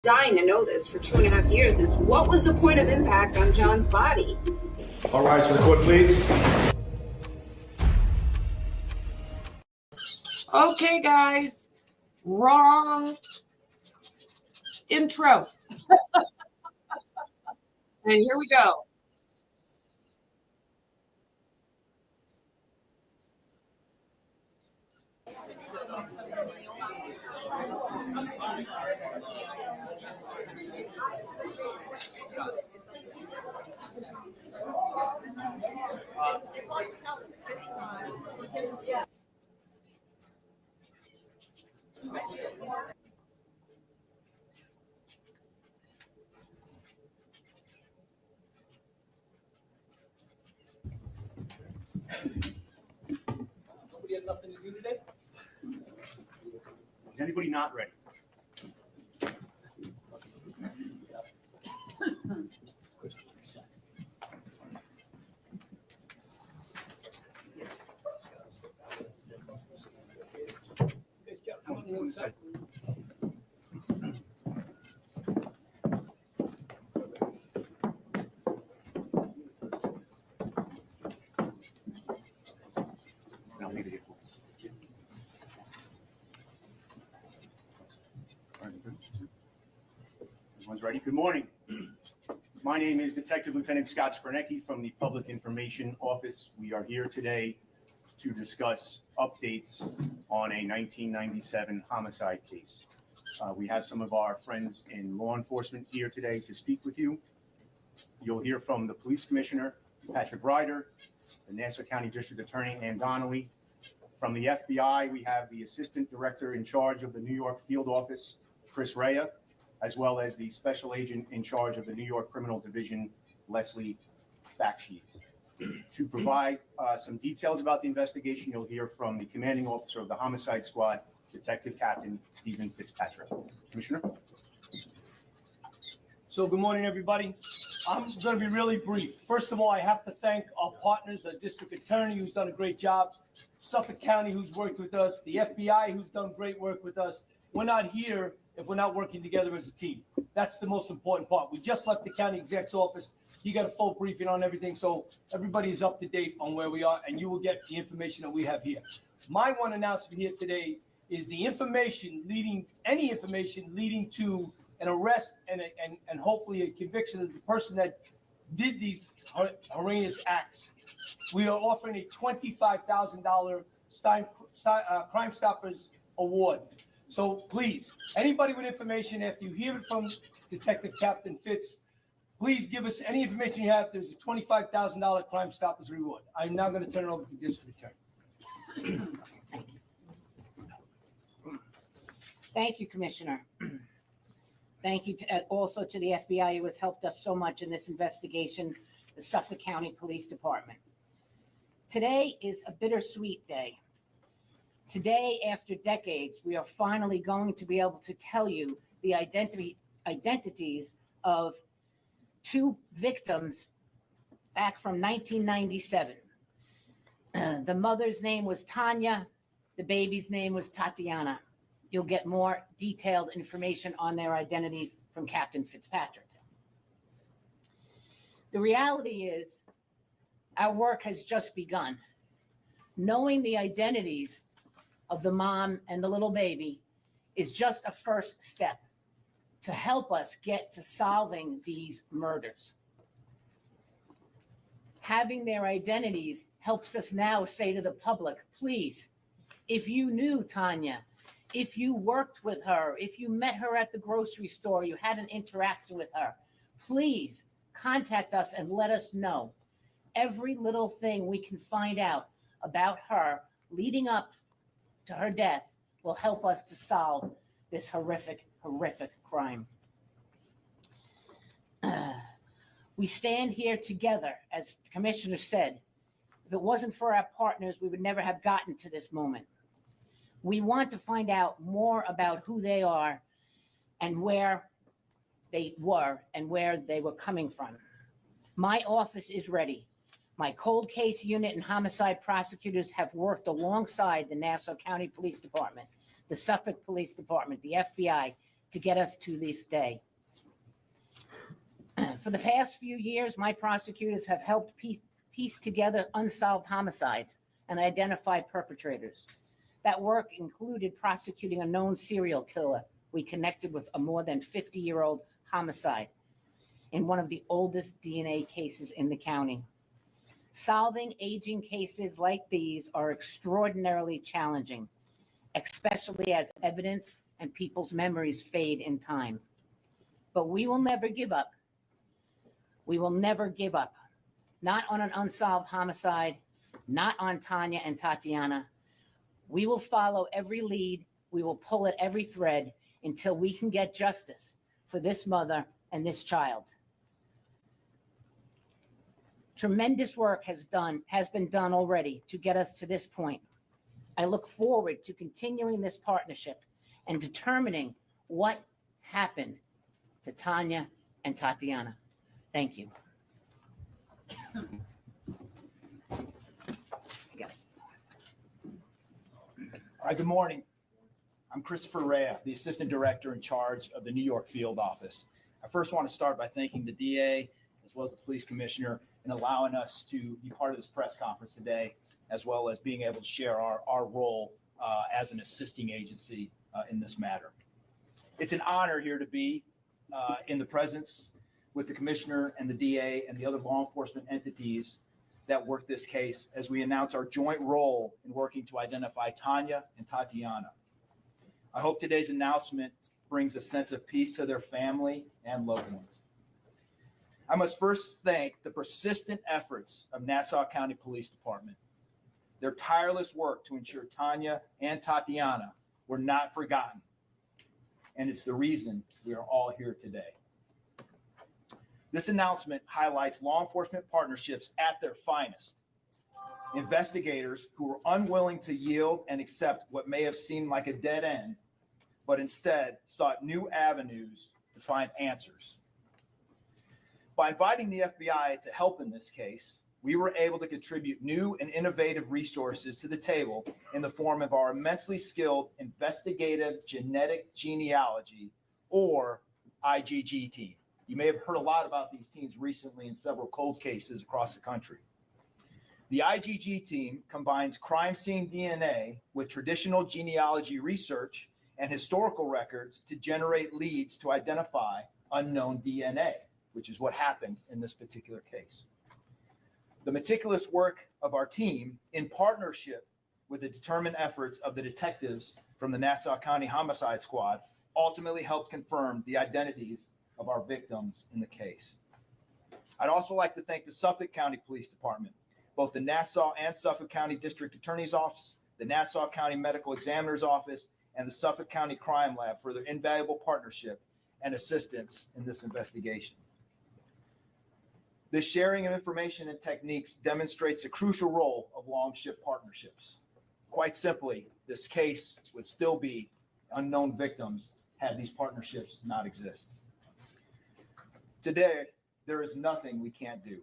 dying to know this for 2.5 years is what was the point of impact on John's body? All rise for the court, please. Okay, guys, wrong intro. And here we go. Nobody have nothing to do today? Is anybody not ready? Guys, come on one side. No, leave it here. All right, good. Everyone's ready? Good morning. My name is Detective Lieutenant Scott Spernicki from the Public Information Office. We are here today to discuss updates on a 1997 homicide case. We have some of our friends in law enforcement here today to speak with you. You'll hear from the Police Commissioner, Patrick Ryder, the Nassau County District Attorney, Ann Donnelly. From the FBI, we have the Assistant Director in charge of the New York Field Office, Chris Rea, as well as the Special Agent in charge of the New York Criminal Division, Leslie Backsheet. To provide some details about the investigation, you'll hear from the Commanding Officer of the Homicide Squad, Detective Captain Stephen Fitzpatrick. Commissioner? So good morning, everybody. I'm going to be really brief. First of all, I have to thank our partners, our district attorney, who's done a great job, Suffolk County, who's worked with us, the FBI, who's done great work with us. We're not here if we're not working together as a team. That's the most important part. We just left the county exec's office. He got a full briefing on everything, so everybody is up to date on where we are, and you will get the information that we have here. My one announcement here today is the information leading, any information leading to an arrest and hopefully a conviction of the person that did these horrendous acts. We are offering a $25,000 Crime Stoppers Award. So please, anybody with information, after you hear it from Detective Captain Fitz, please give us any information you have. There's a $25,000 Crime Stoppers reward. I'm now going to turn it over to the district attorney. Thank you, Commissioner. Thank you also to the FBI who has helped us so much in this investigation, the Suffolk County Police Department. Today is a bittersweet day. Today, after decades, we are finally going to be able to tell you the identities of two victims back from 1997. The mother's name was Tanya. The baby's name was Tatiana. You'll get more detailed information on their identities from Captain Fitzpatrick. The reality is, our work has just begun. Knowing the identities of the mom and the little baby is just a first step to help us get to solving these murders. Having their identities helps us now say to the public, please, if you knew Tanya, if you worked with her, if you met her at the grocery store, you had an interaction with her, please contact us and let us know. Every little thing we can find out about her leading up to her death will help us to solve this horrific, horrific crime. We stand here together, as the Commissioner said. If it wasn't for our partners, we would never have gotten to this moment. We want to find out more about who they are and where they were and where they were coming from. My office is ready. My cold case unit and homicide prosecutors have worked alongside the Nassau County Police Department, the Suffolk Police Department, the FBI, to get us to this day. For the past few years, my prosecutors have helped piece together unsolved homicides and identify perpetrators. That work included prosecuting a known serial killer we connected with a more than 50-year-old homicide in one of the oldest DNA cases in the county. Solving aging cases like these are extraordinarily challenging, especially as evidence and people's memories fade in time. But we will never give up. We will never give up. Not on an unsolved homicide, not on Tanya and Tatiana. We will follow every lead. We will pull at every thread until we can get justice for this mother and this child. Tremendous work has been done already to get us to this point. I look forward to continuing this partnership and determining what happened to Tanya and Tatiana. Thank you. All right, good morning. I'm Christopher Rea, the Assistant Director in charge of the New York Field Office. I first want to start by thanking the DA as well as the Police Commissioner in allowing us to be part of this press conference today, as well as being able to share our role as an assisting agency in this matter. It's an honor here to be in the presence with the Commissioner and the DA and the other law enforcement entities that work this case as we announce our joint role in working to identify Tanya and Tatiana. I hope today's announcement brings a sense of peace to their family and loved ones. I must first thank the persistent efforts of Nassau County Police Department. Their tireless work to ensure Tanya and Tatiana were not forgotten. And it's the reason we are all here today. This announcement highlights law enforcement partnerships at their finest. Investigators who were unwilling to yield and accept what may have seemed like a dead end, but instead sought new avenues to find answers. By inviting the FBI to help in this case, we were able to contribute new and innovative resources to the table in the form of our immensely skilled investigative genetic genealogy, or IGG team. You may have heard a lot about these teams recently in several cold cases across the country. The IGG team combines crime scene DNA with traditional genealogy research and historical records to generate leads to identify unknown DNA, which is what happened in this particular case. The meticulous work of our team, in partnership with the determined efforts of the detectives from the Nassau County Homicide Squad, ultimately helped confirm the identities of our victims in the case. I'd also like to thank the Suffolk County Police Department, both the Nassau and Suffolk County District Attorney's Office, the Nassau County Medical Examiner's Office, and the Suffolk County Crime Lab for their invaluable partnership and assistance in this investigation. This sharing of information and techniques demonstrates a crucial role of long-ship partnerships. Quite simply, this case would still be unknown victims had these partnerships not exist. Today, there is nothing we can't do.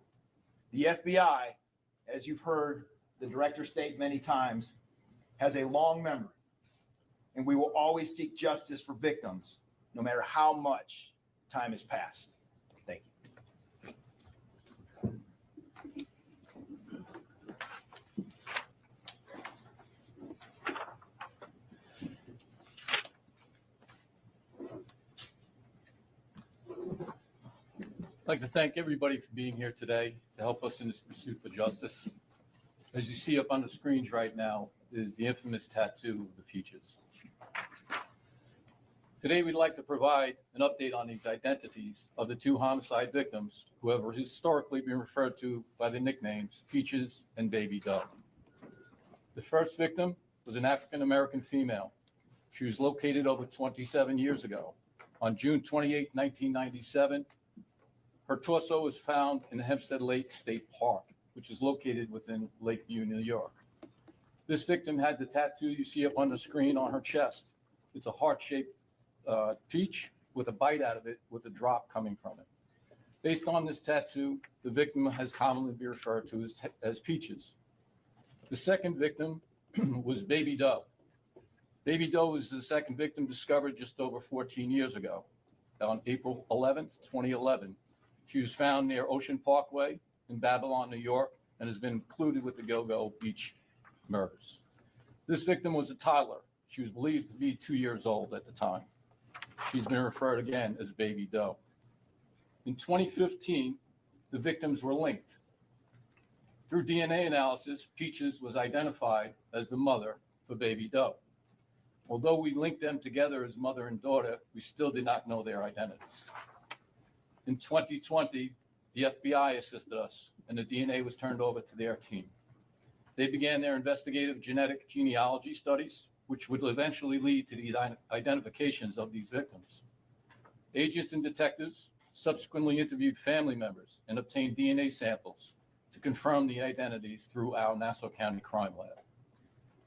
The FBI, as you've heard the director state many times, has a long memory, and we will always seek justice for victims, no matter how much time has passed. Thank you. I'd like to thank everybody for being here today to help us in this pursuit for justice. As you see up on the screens right now is the infamous tattoo of the peaches. Today, we'd like to provide an update on these identities of the two homicide victims who have historically been referred to by the nicknames Peaches and Baby Dove. The first victim was an African-American female. She was located over 27 years ago. On June 28, 1997, her torso was found in the Hempstead Lake State Park, which is located within Lakeview, New York. This victim had the tattoo you see up on the screen on her chest. It's a heart-shaped peach with a bite out of it with a drop coming from it. Based on this tattoo, the victim has commonly been referred to as Peaches. The second victim was Baby Dove. Baby Doe was the second victim discovered just over 14 years ago. On April 11th, 2011, she was found near Ocean Parkway in Babylon, New York, and has been included with the Go-Go Beach murders. This victim was a toddler. She was believed to be 2 years old at the time. She's been referred again as Baby Doe. In 2015, the victims were linked. Through DNA analysis, Peaches was identified as the mother for Baby Doe. Although we linked them together as mother and daughter, we still did not know their identities. In 2020, the FBI assisted us, and the DNA was turned over to their team. They began their investigative genetic genealogy studies, which would eventually lead to the identifications of these victims. Agents and detectives subsequently interviewed family members and obtained DNA samples to confirm the identities through our Nassau County Crime Lab.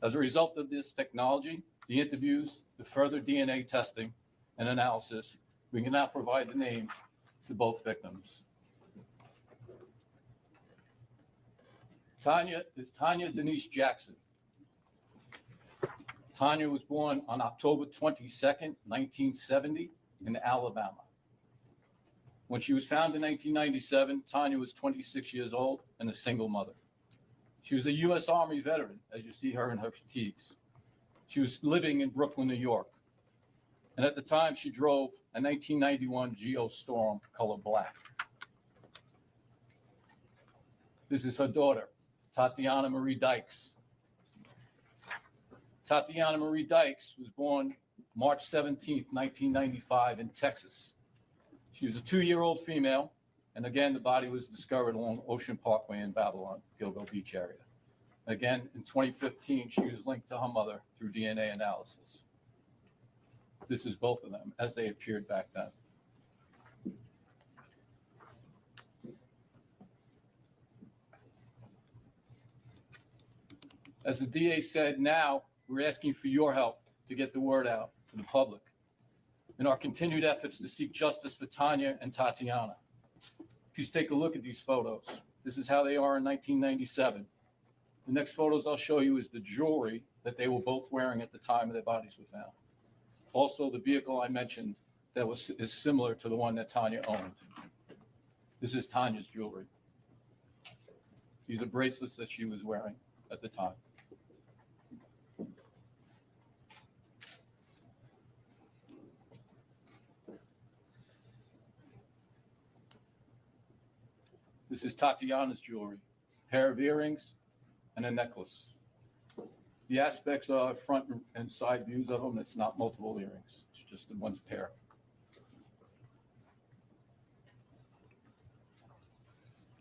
As a result of this technology, the interviews, the further DNA testing and analysis, we can now provide the names to both victims. Tanya is Tanya Denise Jackson. Tanya was born on October 22nd, 1970 in Alabama. When she was found in 1997, Tanya was 26 years old and a single mother. She was a U.S. Army veteran, as you see her in her fatigues. She was living in Brooklyn, New York. And at the time, she drove a 1991 Geostorm color black. This is her daughter, Tatiana Marie Dykes. Tatiana Marie Dykes was born March 17th, 1995 in Texas. She was a 2-year-old female, and again, the body was discovered along Ocean Parkway in Babylon, Go-Go Beach area. Again, in 2015, she was linked to her mother through DNA analysis. This is both of them as they appeared back then. As the DA said, now we're asking for your help to get the word out to the public in our continued efforts to seek justice for Tanya and Tatiana. Please take a look at these photos. This is how they are in 1997. The next photos I'll show you is the jewelry that they were both wearing at the time their bodies were found. Also, the vehicle I mentioned that is similar to the one that Tanya owned. This is Tanya's jewelry. These are bracelets that she was wearing at the time. This is Tatiana's jewelry, pair of earrings and a necklace. The aspects are front and side views of them. It's not multiple earrings. It's just the one pair.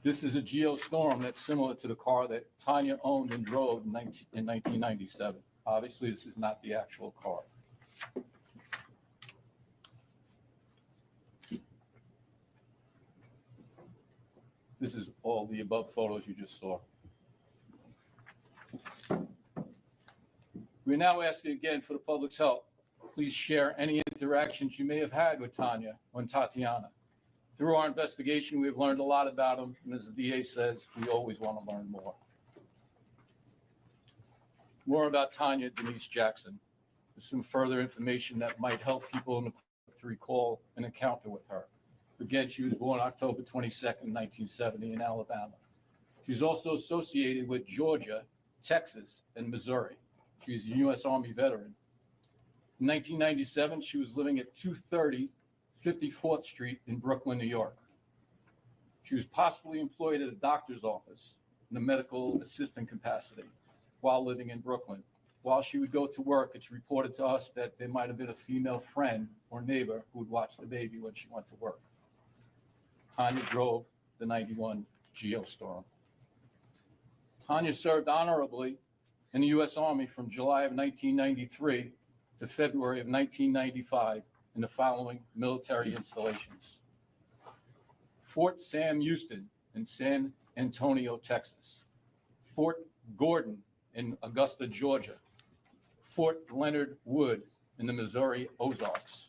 This is a Geostorm that's similar to the car that Tanya owned and drove in 1997. Obviously, this is not the actual car. This is all the above photos you just saw. We're now asking again for the public's help. Please share any interactions you may have had with Tanya or Tatiana. Through our investigation, we've learned a lot about them, and as the DA says, we always want to learn more. More about Tanya Denise Jackson. There's some further information that might help people in the public to recall an encounter with her. Again, she was born October 22nd, 1970 in Alabama. She's also associated with Georgia, Texas, and Missouri. She's a U.S. Army veteran. In 1997, she was living at 230 54th Street in Brooklyn, New York. She was possibly employed at a doctor's office in a medical assistant capacity while living in Brooklyn. While she would go to work, it's reported to us that there might have been a female friend or neighbor who would watch the baby when she went to work. Tanya drove the 91 Geostorm. Tanya served honorably in the U.S. Army from July of 1993 to February of 1995 in the following military installations: Fort Sam Houston in San Antonio, Texas; Fort Gordon in Augusta, Georgia; Fort Leonard Wood in the Missouri Ozarks.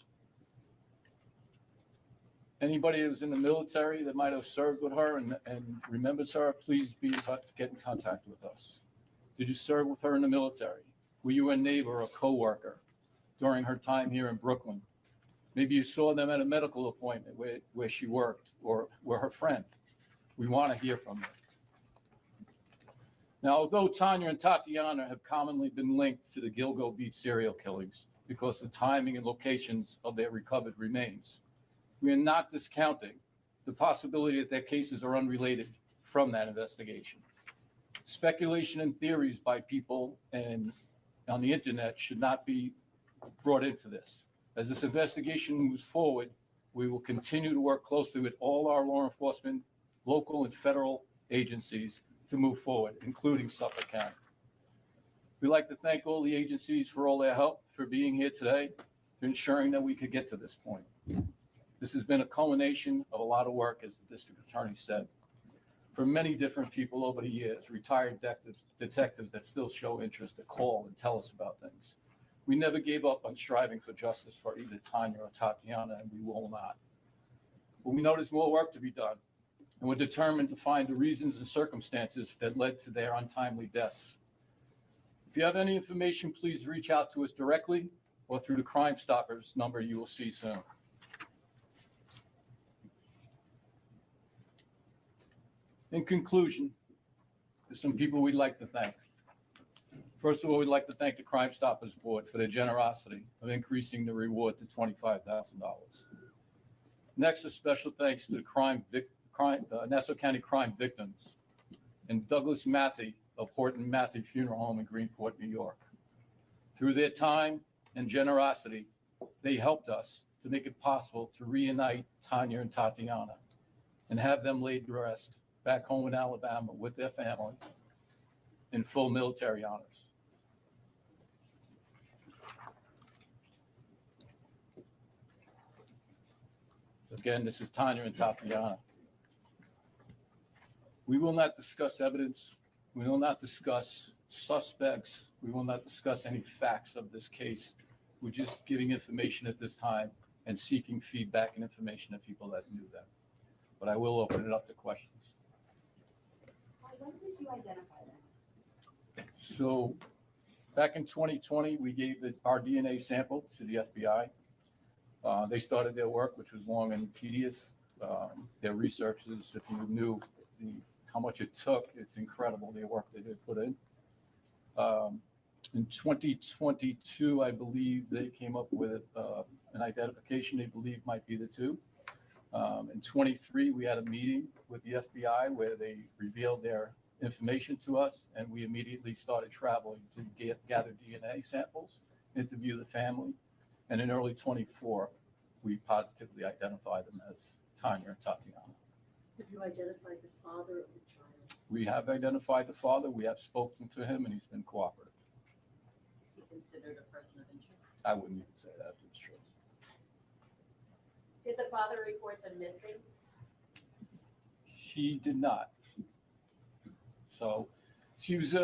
Anybody that was in the military that might have served with her and remembers her, please get in contact with us. Did you serve with her in the military? Were you a neighbor or coworker during her time here in Brooklyn? Maybe you saw them at a medical appointment where she worked or were her friend. We want to hear from them. Now, although Tanya and Tatiana have commonly been linked to the Gilgo Beach serial killings because the timing and locations of their recovered remains, we are not discounting the possibility that their cases are unrelated from that investigation. Speculation and theories by people and on the internet should not be brought into this. As this investigation moves forward, we will continue to work closely with all our law enforcement, local and federal agencies to move forward, including Suffolk County. We'd like to thank all the agencies for all their help, for being here today, for ensuring that we could get to this point. This has been a culmination of a lot of work, as the district attorney said, for many different people over the years, retired detectives that still show interest, that call and tell us about things. We never gave up on striving for justice for either Tanya or Tatiana, and we will not. But we know there's more work to be done, and we're determined to find the reasons and circumstances that led to their untimely deaths. If you have any information, please reach out to us directly or through the Crime Stoppers number you will see soon. In conclusion, there's some people we'd like to thank. First of all, we'd like to thank the Crime Stoppers Board for their generosity of increasing the reward to $25,000. Next, a special thanks to the Nassau County crime victims and Douglas Matthey of Horton Matthey Funeral Home in Greenport, New York. Through their time and generosity, they helped us to make it possible to reunite Tanya and Tatiana and have them laid to rest back home in Alabama with their family in full military honors. Again, this is Tanya and Tatiana. We will not discuss evidence. We will not discuss suspects. We will not discuss any facts of this case. We're just giving information at this time and seeking feedback and information of people that knew them. But I will open it up to questions. When did you identify them? So back in 2020, we gave our DNA sample to the FBI. They started their work, which was long and tedious. Their researchers, if you knew how much it took, it's incredible, the work that they put in. In 2022, I believe they came up with an identification they believe might be the two. In 23, we had a meeting with the FBI where they revealed their information to us, and we immediately started traveling to gather DNA samples, interview the family, and in early 24, we positively identified them as Tanya and Tatiana. Have you identified the father of the child? We have identified the father. We have spoken to him, and he's been cooperative. Is he considered a person of interest? I wouldn't even say that if it's true. Did the father report them missing? She did not. So she was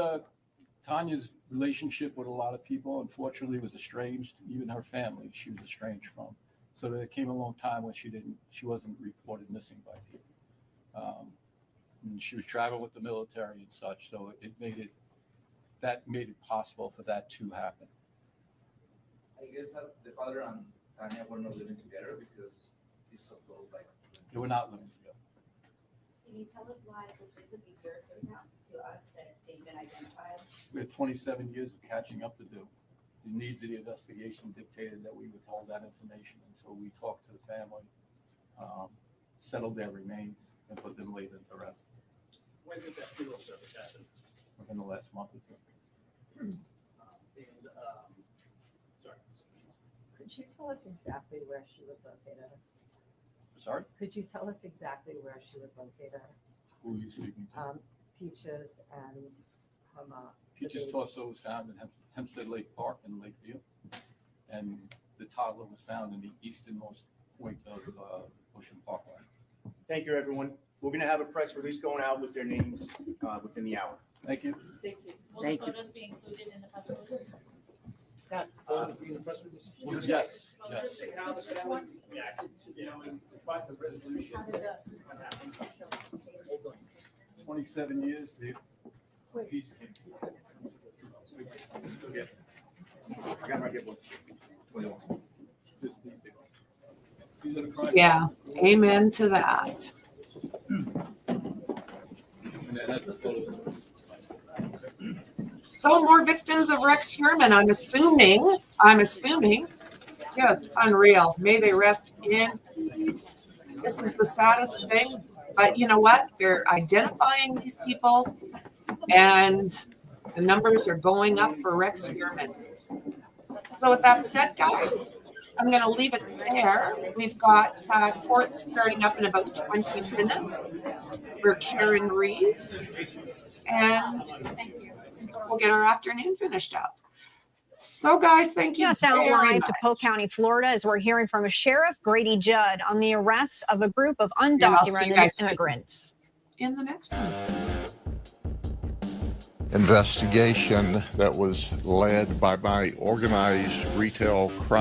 Tanya's relationship with a lot of people, unfortunately, was estranged. Even her family, she was estranged from. So there came a long time when she wasn't reported missing by people. And she was traveling with the military and such, so made it possible for that to happen. I guess that the father and Tanya were not living together because he's so close, like. They were not living together. Can you tell us why it took a year to announce to us that they've been identified? We had 27 years of catching up to do. The needs of the investigation dictated that we withhold that information until we talked to the family, settled their remains, and put them laid to rest. When did that funeral service happen? Within the last month or two. Sorry. Could you tell us exactly where she was located? Sorry? Could you tell us exactly where she was located? Who are you speaking to? Peaches and Peach's torso was found in Hempstead Lake Park in Lakeview, and the toddler was found in the easternmost point of Ocean Parkway. Thank you, everyone. We're going to have a press release going out with their names within the hour. Thank you. Thank you. Will Thank the you. photos be included in the press release? Scott? In the press release? Yes, Well, yes. just- How just that one- was reacted to, by the resolution. How did the- What happened? 27 years, the peace came. I got it right here, boys. 21. Just the big one. These are the crimes. Yeah, amen to that. And then that's the photo. So more victims of Rex Heurmann, I'm assuming, just unreal. May they rest in peace. This is the saddest thing, but you know what? They're identifying these people and the numbers are going up for Rex Heurmann. So with that said, guys, I'm gonna leave it there. We've got court starting up in about 20 minutes for Karen Reed. And we'll get our afternoon finished up. So guys, thank you Yes, now very live much. to Polk County, Florida, as we're hearing from a Sheriff Grady Judd on the arrest of a group of And I'll see you undocumented guys immigrants. in the next one. Investigation that was led by my organized retail crime